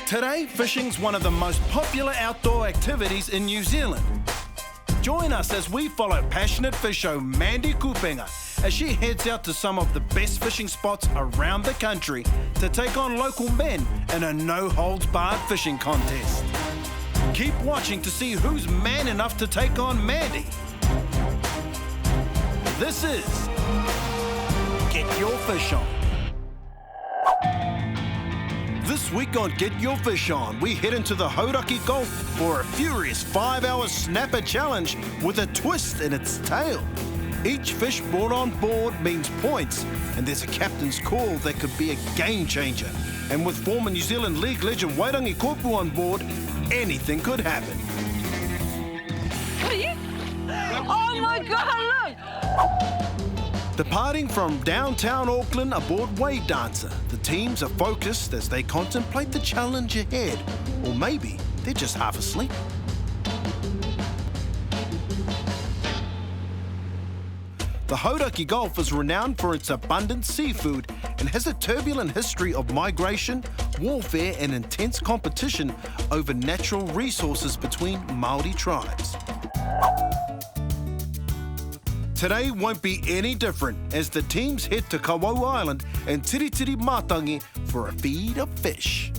Today, fishing's one of the most popular outdoor activities in New Zealand. Join us as we follow passionate fisher Mandy Koopu as she heads out to some of the best fishing spots around the country to take on local men in a no-holds-barred fishing contest. Keep watching to see who's man enough to take on Mandy. This is Get Your Fish On. This week on Get Your Fish On, we head into the Hauraki Gulf for a furious 5-hour snapper challenge with a twist in its tail. Each fish brought on board means points, and there's a captain's call that could be a game changer. And with former New Zealand League legend Wairangi Koopu on board, anything could happen. What are you? Oh my God, look! Departing from downtown Auckland aboard Wave Dancer, the teams are focused as they contemplate the challenge ahead. Or maybe they're just half asleep. The Hauraki Gulf is renowned for its abundant seafood and has a turbulent history of migration, warfare and intense competition over natural resources between Māori tribes. Today won't be any different as the teams head to Kawau Island and Tiritiri Mātangi for a feed of fish.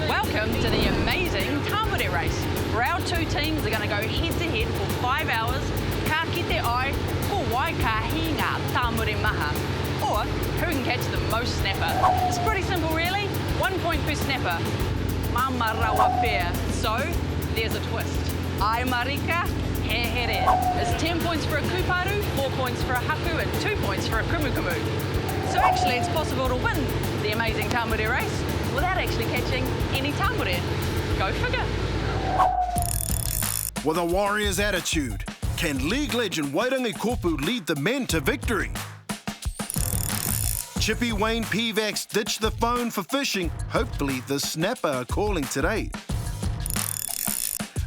Welcome to the amazing Tāmure race, where our two teams are going to go head-to-head for 5 hours, ka kite ai, ko wai ka hi ngā tāmure maha, or who can catch the most snapper. It's pretty simple really, 1 point per snapper. Mamarawa fair. So, there's a twist. Ai marika, he here. It's 10 points for a kuparu, 4 points for a haku, and 2 points for a kumukumu. So actually, it's possible to win the amazing tāmure race without actually catching any tāmure. Go figure. With a warrior's attitude, can League legend Wairangi Koopu lead the men to victory? Chippy Wayne Pivax ditched the phone for fishing. Hopefully the snapper are calling today.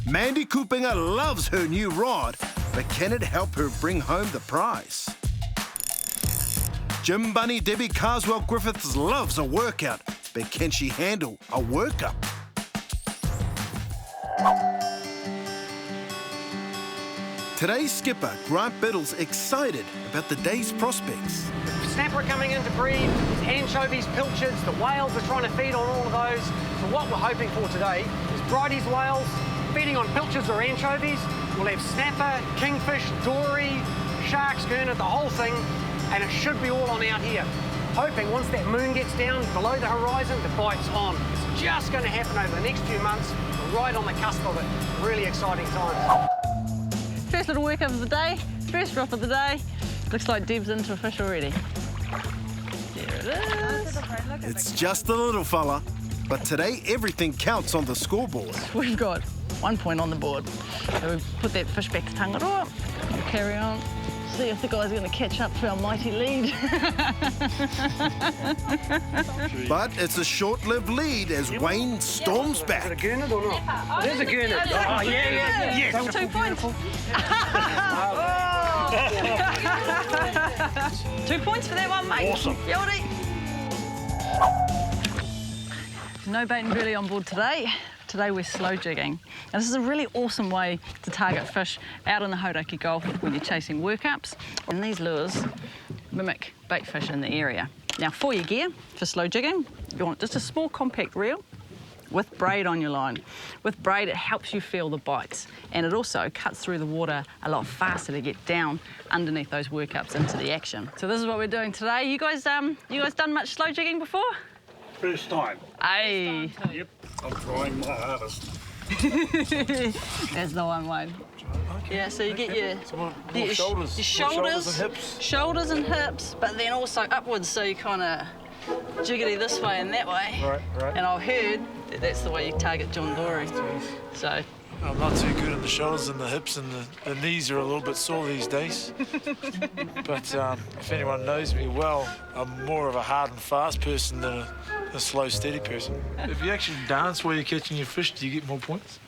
Mandy Koopu loves her new rod, but can it help her bring home the prize? Gym bunny Debbie Carswell Griffiths loves a workout, but can she handle a workup? Today's skipper, Grant Biddle's excited about the day's prospects. Snapper coming in to breed, anchovies, pilchards, the whales are trying to feed on all of those. So what we're hoping for today is Bridie's whales feeding on pilchards or anchovies. We'll have snapper, kingfish, dory, sharks, gurnard, the whole thing, and it should be all on out here. Hoping once that moon gets down below the horizon, the bite's on. It's just going to happen over the next few months. We're right on the cusp of it. Really exciting times. First little workup of the day, first drop of the day. Looks like Deb's into a fish already. There it is. It's just a little fella, but today everything counts on the scoreboard. We've got 1 point on the board. So we put that fish back to Tangaroa, we'll carry on, see if the guy's going to catch up to our mighty lead. But it's a short-lived lead as Wayne storms back. Is it a gurnard or not? There's a gurnard. Oh, yeah. Yes. 2 points. 2 points for that one, mate. Awesome. Yodi. No bait and burley on board today. Today we're slow jigging. And this is a really awesome way to target fish out in the Hauraki Gulf when you're chasing workups. And these lures mimic bait fish in the area. Now for your gear, for slow jigging, you want just a small compact reel with braid on your line. With braid, it helps you feel the bites, and it also cuts through the water a lot faster to get down underneath those workups into the action. So this is what we're doing today. You guys done much slow jigging before? First time. Aye. Yep, I'm trying my hardest. That's the one, Wayne. Okay. Yeah, so you get your shoulders. your Shoulders and hips. Shoulders and hips, but then also upwards, so you kind of jiggity this way and that way. Right. And I've heard that that's the way you target John Dory. So. I'm not too good at the shoulders and the hips, and the knees are a little bit sore these days. But if anyone knows me well, I'm more of a hard and fast person than a slow, steady person. If you actually dance while you're catching your fish, do you get more points?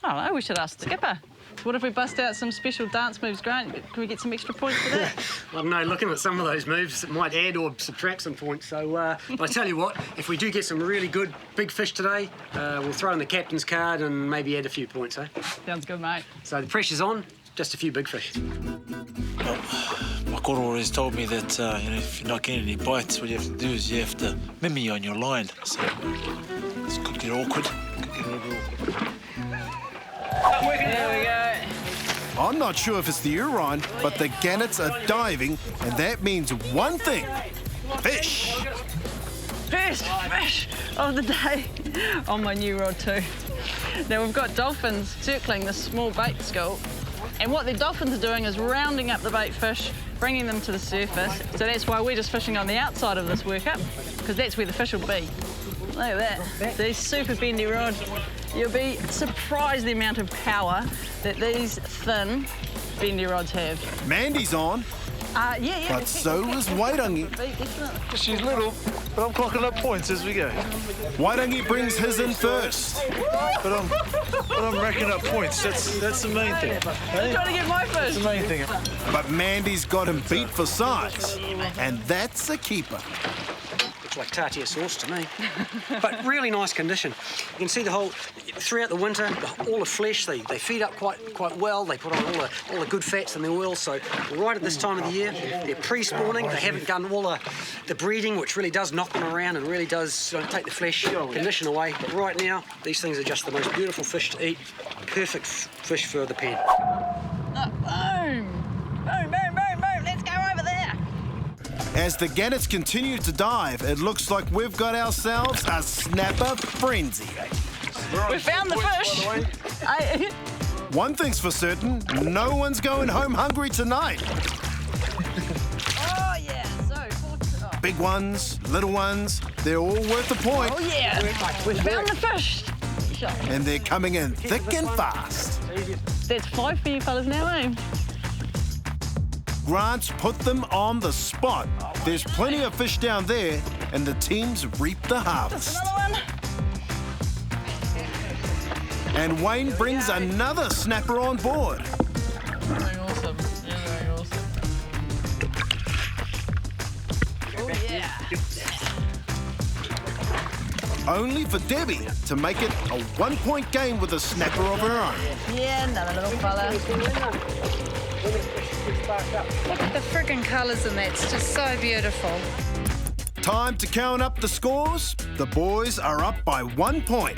I don't know, we should ask the skipper. What if we bust out some special dance moves, Grant? Can we get some extra points for that? I don't know, looking at some of those moves, it might add or subtract some points. So, but I tell you what, if we do get some really good big fish today, we'll throw in the captain's card and maybe add a few points, eh? Sounds good, mate. So the pressure's on, just a few big fish. My koro always told me that, you know, if you're not getting any bites, what you have to do is you have to mimi on your line. So this could get awkward. Could get a little awkward. There we go. I'm not sure if it's the urine, but the gannets are diving, and that means one thing: fish. First fish of the day on my new rod too. Now we've got dolphins circling this small bait school, and what the dolphins are doing is rounding up the bait fish, bringing them to the surface. So that's why we're just fishing on the outside of this workup, because that's where the fish will be. Look at that. These super bendy rod. You'll be surprised the amount of power that these thin bendy rods have. Mandy's on, Yeah. but so is Wairangi. Definitely. She's little, but I'm clocking up points as we go. Wairangi brings his in first. But I'm racking up points. That's the main thing. Hey? Trying to get my fish. That's the main thing. But Mandy's got him beat for size, and that's a keeper. Looks like tartar sauce to me. But really nice condition. You can see the whole, throughout the winter, all the flesh, they feed up quite well. They put on all the good fats in the oil. So right at this time of the year, they're pre-spawning. They haven't done all the breeding, which really does knock them around and really does take the flesh condition away. But right now, these things are just the most beautiful fish to eat. Perfect fish for the pen. Boom. Boom, boom, boom, boom. Let's go over there. As the gannets continue to dive, it looks like we've got ourselves a snapper frenzy. We found the fish. One thing's for certain, no one's going home hungry tonight. Oh, yeah. So, Big ones, little ones, they're all worth the point. oh, yeah. We found the fish. And they're coming in thick and fast. That's 5 for you fellas now, eh? Grant's put them on the spot. There's plenty of fish down there, and the teams reap the harvest. Another one. And Wayne brings another snapper on board. Very awesome. Yeah, very awesome. Oh, yeah. Only for Debbie to make it a 1-point game with a snapper of her own. Yeah, another little fella. Look at the friggin' colours in that. It's just so beautiful. Time to count up the scores. The boys are up by 1 point.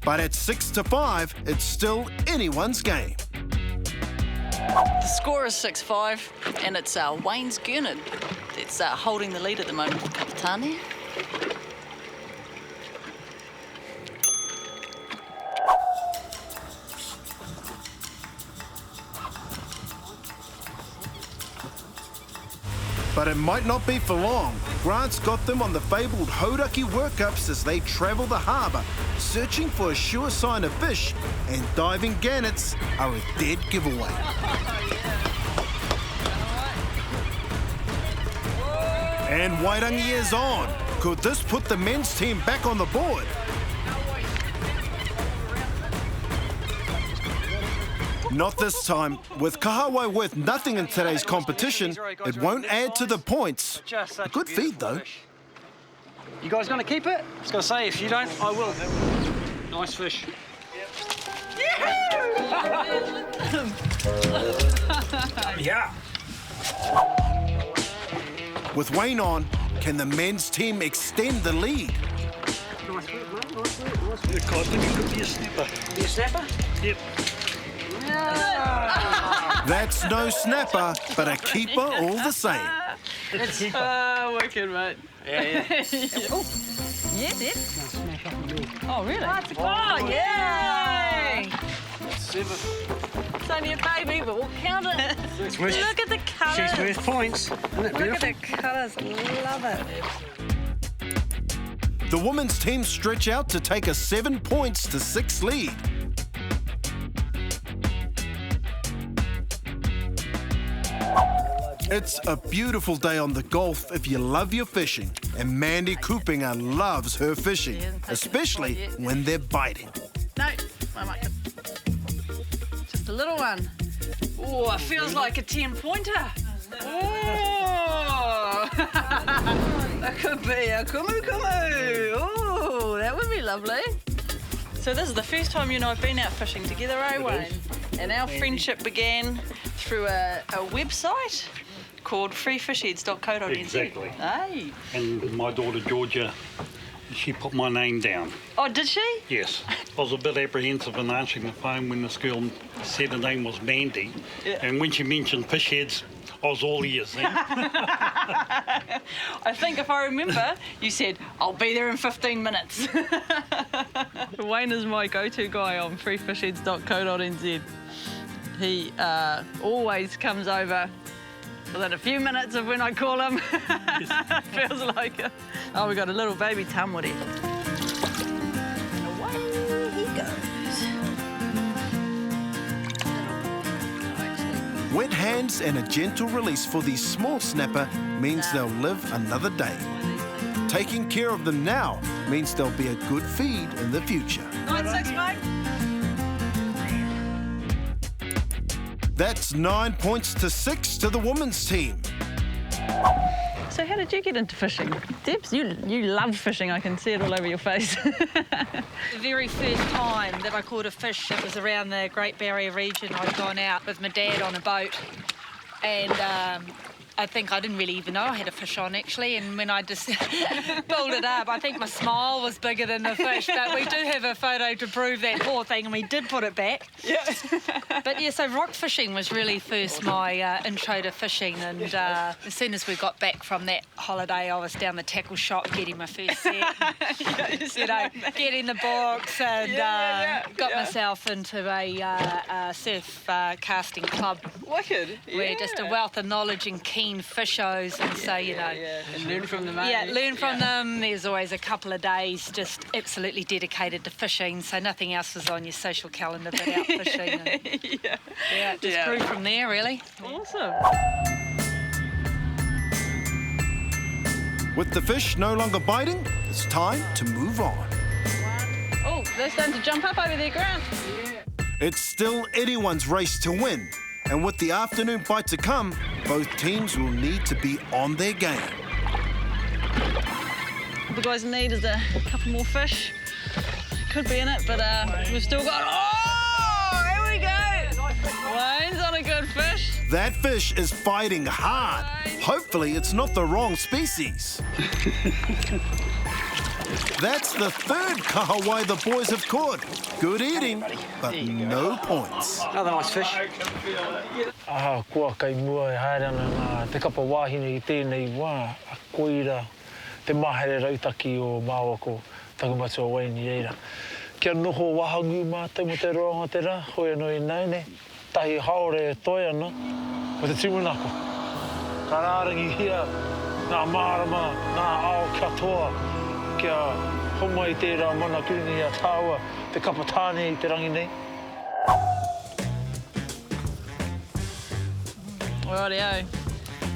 But at 6-5, it's still anyone's game. The score is 6-5, and it's Wayne's Gurnard that's holding the lead at the moment with Kapitani. But it might not be for long. Grant's got them on the fabled Hauraki workups as they travel the harbour, searching for a sure sign of fish, and diving gannets are a dead giveaway. And Wairangi is on. Could this put the men's team back on the board? Not this time. With Kahawai worth nothing in today's competition, it won't add to the points. A good feed, though. You guys going to keep it? I was going to say, if you don't, I will. Nice fish. Yeah. With Wayne on, can the men's team extend the lead? Nice work, mate. Nice work. Nice work. I think it could be a snapper. Be a snapper? Yep. That's no snapper, but a keeper all the same. Wicked, mate. Yeah. Oh, yes. Oh, really? Oh, yay! 7. It's only a baby, but we'll count it. It's worth, Look at the colours. she's worth points. Isn't it Look beautiful? at the colours. Love it. The women's team stretch out to take a 7 points to 6 lead. It's a beautiful day on the Gulf if you love your fishing, and Mandy Koopu loves her fishing, especially when they're biting. No, I might. a little one. Oh, it feels like a 10-pointer. Oh! That could be a kumu kumu. Oh, that would be lovely. So this is the first time you and I have been out fishing together, eh, Wayne? And our friendship began through a website called freefishheads.co.nz. Exactly. Hey. And my daughter Georgia, she put my name down. Oh, did she? Yes. I was a bit apprehensive in answering the phone when this girl said her name was Mandy. Yeah. And when she mentioned fish heads, I was all ears then. I think if I remember, you said, I'll be there in 15 minutes. Wayne is my go-to guy on freefishheads.co.nz. He always comes over within a few minutes of when I call him. Feels like it. Oh, we got a little baby tamuri. Away he goes. Wet hands and a gentle release for the small snapper means they'll live another day. Taking care of them now means they'll be a good feed in the future. 9-6, mate. That's 9 points to 6 to the women's team. So how did you get into fishing? Debs, you love fishing. I can see it all over your face. The very first time that I caught a fish, it was around the Great Barrier region. I'd gone out with my dad on a boat, and I think I didn't really even know I had a fish on, actually, and when I just pulled it up, I think my smile was bigger than the fish, but we do have a photo to prove that poor thing, and we did put it back. Yeah. But yeah, so rock fishing was really first my intro to fishing, and as soon as we got back from that holiday, I was down the tackle shop getting my first set, you know, getting the books, and got myself into a surf casting club. Wicked. We're just a wealth of knowledge and keen fishers, and so, you know. And learn from them. Yeah, learn from them. There's always a couple of days just absolutely dedicated to fishing, so nothing else was on your social calendar but out fishing. And, just grew from there, really. Awesome. With the fish no longer biting, it's time to move on. Oh, they're starting to jump up over there, Grant. It's still anyone's race to win. And with the afternoon bite to come, both teams will need to be on their game. What the guys need is a couple more fish. Could be in it, but we've still got... Oh, here we go. Wayne's on a good fish. That fish is fighting hard. Hopefully it's not the wrong species. That's the third kahawai the boys have caught. Good eating, but no points. Another nice fish. Kua kai mua e haerana ngā te kapa wāhine I tēnei wā, a koira te mahere rautaki o Māwako, takumatu o Waini eira. Kia noho wahangu mātou mo te roanga te rā, hoi anō I naine, tahi haore e toi ana, o te timunako. Ka rārangi hia, ngā mārama, ngā ao katoa, kia homa I tērā mana kurini a tāua, te kapa tāne I te rangi nei. Rightio.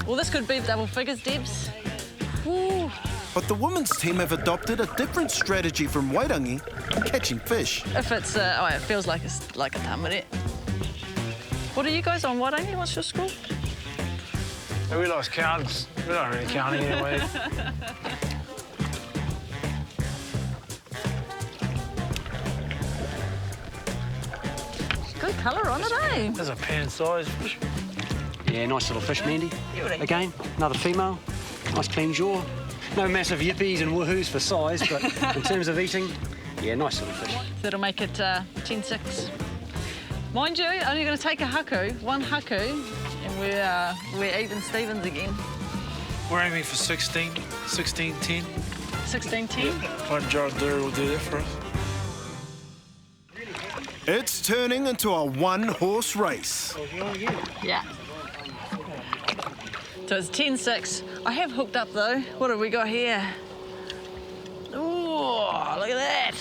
Well, this could be double figures, Debs. Woo. But the women's team have adopted a different strategy from Wairangi, catching fish. If it's, it feels like it's like a tamare. What are you guys on, Wairangi? What's your score? We realise counts. We don't really counting anyway. Good colour on it, eh? There's a pan size fish. Yeah, nice little fish, Mandy. Again, another female. Nice clean jaw. No massive yippies and woohoos for size, but in terms of eating, yeah, nice little fish. That'll make it 10-6. Mind you, only going to take a haku, one haku, and we're even Stevens again. We're aiming for 16, 16-10. 16-10. One John Deere will do that for us. It's turning into a one-horse race. Yeah. So it's 10-6. I have hooked up though. What have we got here? Oh, look at that.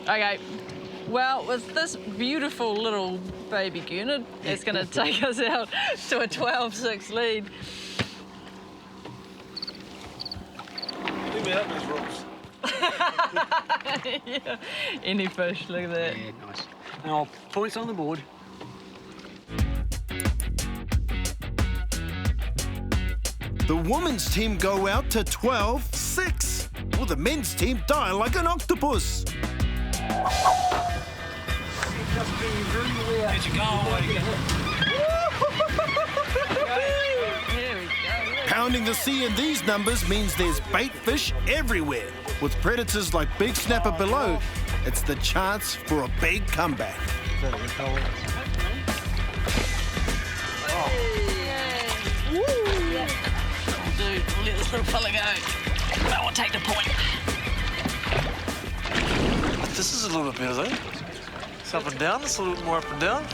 Okay. Well, with this beautiful little baby unit, it's going to take us out to a 12-6 lead. Leave me out those ropes. Yeah. Any fish, look at that. Yeah, nice. Now, points on the board. The women's team go out to 12-6. Well, the men's team die like an octopus. Pounding the sea in these numbers means there's bait fish everywhere. With predators like big snapper below, it's the chance for a big comeback. Dude, we'll let this little fella go. I will take the point. This is a little bit better, though. It's up and down. It's a little bit more up and down.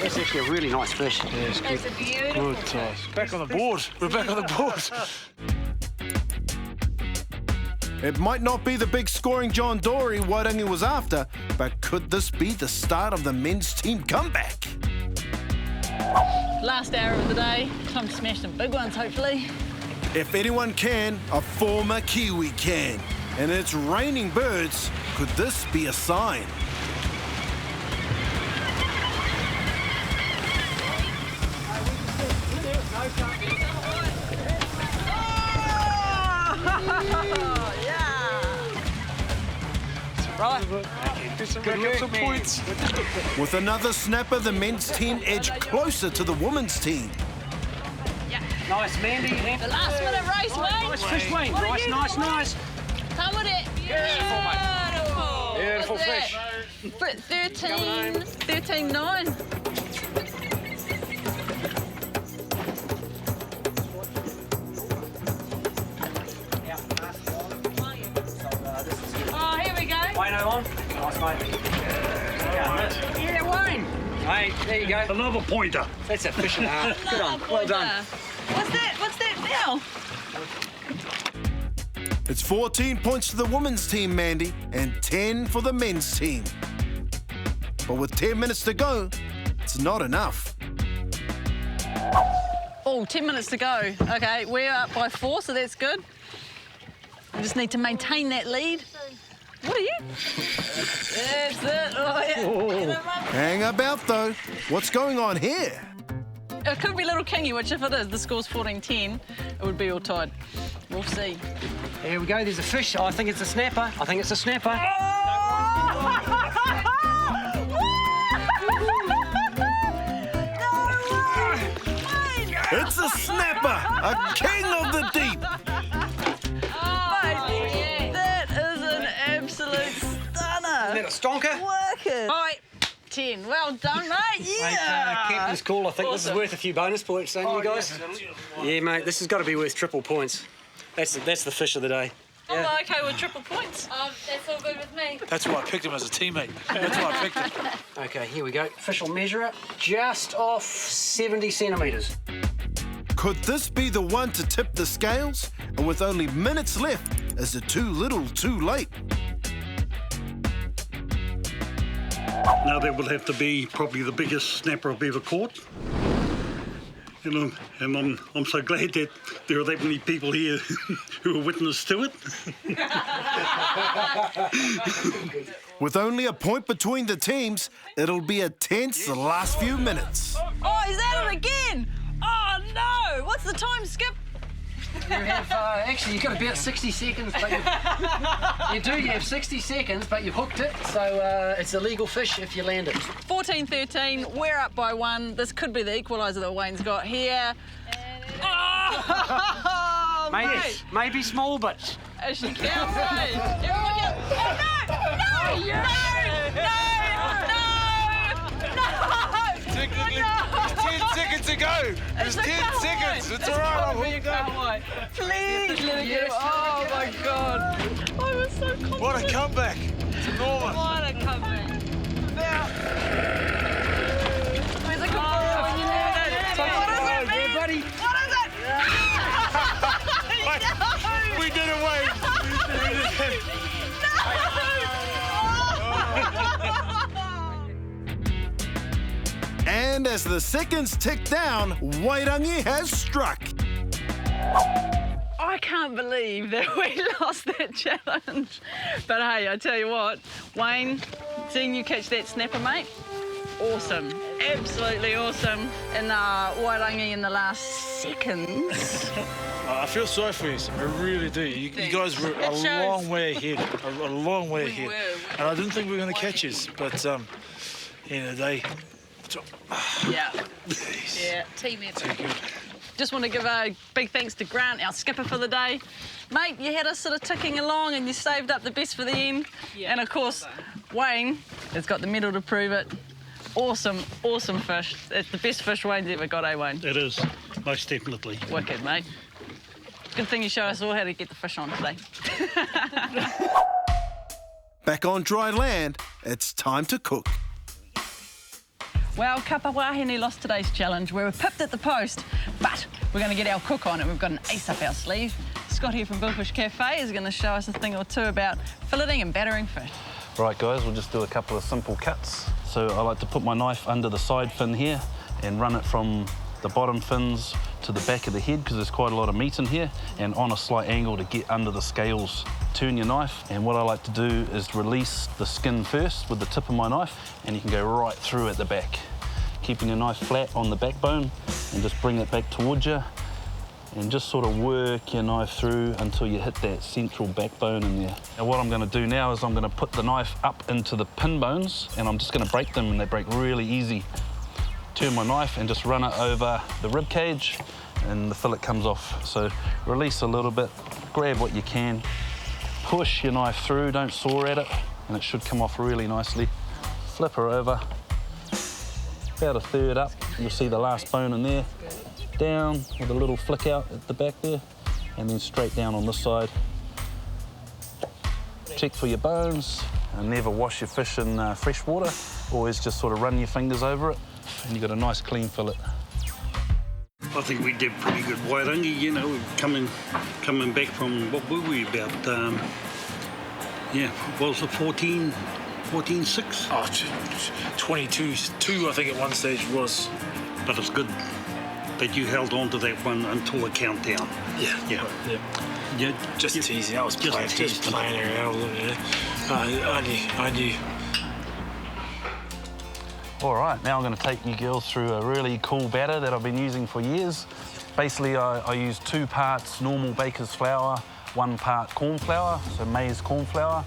That's actually a really nice fish. Yeah, it's good. It's a beautiful Good toss. Back on the board. We're back on the board. It might not be the big scoring John Dory Wairangi was after, but could this be the start of the men's team comeback? Last hour of the day. Time to smash some big ones, hopefully. If anyone can, a former Kiwi can. And it's raining birds. Could this be a sign? Right. Get some points. With another snapper, the men's team edge closer to the women's team. Nice, Mandy. The last minute race, Wayne. Nice fish, Wayne. Nice, nice, nice. Come with it. Beautiful. Beautiful What's that? 13-9. Oh, here we go. Wayne on. Nice, mate. Yeah, Wayne. Hey, there you go. Another pointer. That's a fish and a half. Good on. Well done. What's that? What's that now? It's 14 points to the women's team, Mandy, and 10 for the men's team. But with 10 minutes to go, it's not enough. Oh, 10 minutes to go. Okay, we're up by 4, so that's good. I just need to maintain that lead. What are you? That's it. Oh, yeah. Hang about, though. What's going on here? It could be Little Kingy, which if it is, the score's 14-10, it would be all tied. We'll see. Here we go. There's a fish. I think it's a snapper. I think it's a snapper. It's a snapper, a king of the deep. That is an absolute stunner. Isn't that a stonker? Work it. All right, 10. Well done, mate. Yeah. Captain's call. I think this is worth a few bonus points, don't you guys? Yeah, mate. This has got to be worth triple points. That's the fish of the day. I'm okay with triple points. That's all good with me. That's why I picked him as a teammate. That's why I picked him. Okay, here we go. Fish will measure it just off 70 centimetres. Could this be the one to tip the scales? And with only minutes left, is it too little, too late? Now that will have to be probably the biggest snapper I've ever caught. You know, and I'm so glad that there are that many people here who are witness to it. With only a point between the teams, it'll be a tense the last few minutes. Oh, he's at it again. Oh, no. What's the time, Skip? You have, actually, you've got about 60 seconds, but you have 60 seconds, but you've hooked it, so it's a legal fish if you land it. 14-13, we're up by 1. This could be the equaliser that Wayne's got here. Oh, mate. Maybe small, but... As she counts, right? Everyone yell, oh, no! No! Technically, there's 10 seconds to go. There's 10 seconds. It's all right. I'll hook it up. Please let it go. Oh, my God. I was so confident. What a comeback. It's enormous. What a comeback. Where's the goal? You never know. What is it, man? buddy. What is it? We did it, Wayne. We did it. And And as the seconds tick down, Wairangi has struck. I can't believe that we lost that challenge. But hey, I tell you what, Wayne, seeing you catch that snapper, mate, awesome. Absolutely awesome. And Wairangi in the last seconds. I feel sorry for you, I really do. You guys were a long way ahead, a long way ahead. And I didn't think we were going to catch you, but end of the day. Yeah. Yeah, team effort. Just want to give a big thanks to Grant, our skipper for the day. Mate, you had us sort of ticking along and you saved up the best for the end. Yeah, and of course, Wayne has got the medal to prove it. Awesome, awesome fish. It's the best fish Wayne's ever got, eh, Wayne? It is, most definitely. Wicked, mate. Good thing you showed us all how to get the fish on today. Back on dry land, it's time to cook. Well, Kapa Wahine lost today's challenge. We were pipped at the post, but we're going to get our cook on it. We've got an ace up our sleeve. Scott here from Billfish Cafe is going to show us a thing or two about filleting and battering fish. Right, guys, we'll just do a couple of simple cuts. So I like to put my knife under the side fin here and run it from the bottom fins to the back of the head because there's quite a lot of meat in here, and on a slight angle to get under the scales. Turn your knife, and what I like to do is release the skin first with the tip of my knife, and you can go right through at the back. Keeping your knife flat on the backbone and just bring it back towards you and just sort of work your knife through until you hit that central backbone in there. Now what I'm going to do now is I'm going to put the knife up into the pin bones and I'm just going to break them, and they break really easy. Turn my knife and just run it over the rib cage and the fillet comes off. So release a little bit, grab what you can, push your knife through, don't saw at it, and it should come off really nicely. Flip her over, about a third up, you'll see the last bone in there, down with a little flick out at the back there, and then straight down on this side. Check for your bones, and never wash your fish in fresh water, always just sort of run your fingers over it, and you've got a nice clean fillet. I think we did pretty good Wairangi, you know, coming back from, what were we, about, what was it, 14-6? Oh, 22-2, I think at one stage was. But it's good that you held on to that one until the countdown. Yeah. Just teasing. I was just playing her out a little bit. I knew. All right, now I'm going to take you girls through a really cool batter that I've been using for years. Basically, I use 2 parts normal baker's flour, 1 part corn flour, so maize corn flour.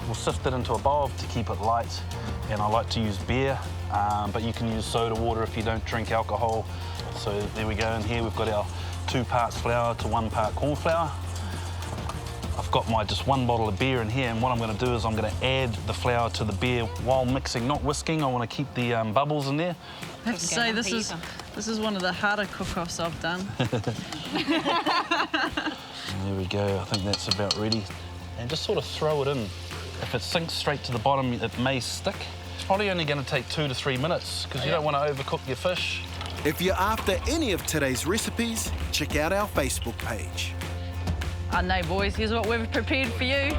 We'll sift it into a bowl to keep it light, and I like to use beer, but you can use soda water if you don't drink alcohol. So there we go, and here we've got our 2 parts flour to 1 part corn flour. I've got my just 1 bottle of beer in here, and what I'm going to do is I'm going to add the flour to the beer while mixing, not whisking. I want to keep the bubbles in there. I have to say, this is one of the harder cook-offs I've done. There we go, I think that's about ready. And just sort of throw it in. If it sinks straight to the bottom, it may stick. It's probably only going to take 2 to 3 minutes because you don't want to overcook your fish. If you're after any of today's recipes, check out our Facebook page. I know, boys, here's what we've prepared for you.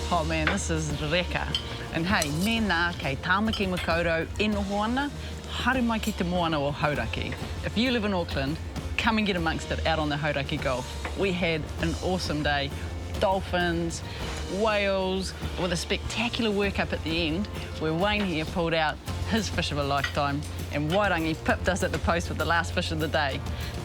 Oh man, this is reka. And hey, mena kei tāmaki makaurau e noho ana, haere mai ki te moana o Hauraki. If you live in Auckland, come and get amongst it out on the Hauraki Gulf. We had an awesome day. Dolphins, whales, with a spectacular work up at the end where Wayne here pulled out his fish of a lifetime and Wairangi pipped us at the post with the last fish of the day.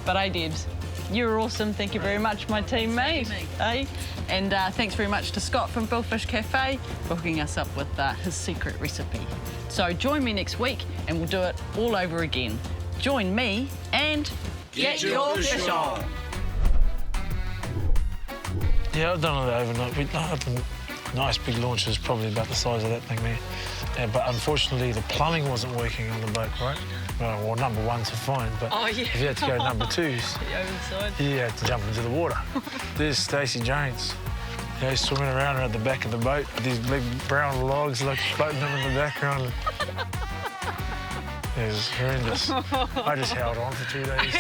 But hey, Debs, you're awesome. Thank you very much, my teammate. Hey? And thanks very much to Scott from Billfish Cafe for hooking us up with his secret recipe. So join me next week and we'll do it all over again. Join me and get your fish on. Yeah, I've done it overnight. We've done nice big launches, probably about the size of that thing there. But unfortunately, the plumbing wasn't working on the boat, right? Well, number 1s are fine, but if you had to go number 2s, you had to jump into the water. There's Stacey Jones, swimming around at the back of the boat with these big brown logs like floating them in the background. It was horrendous. I just held on for 2 days.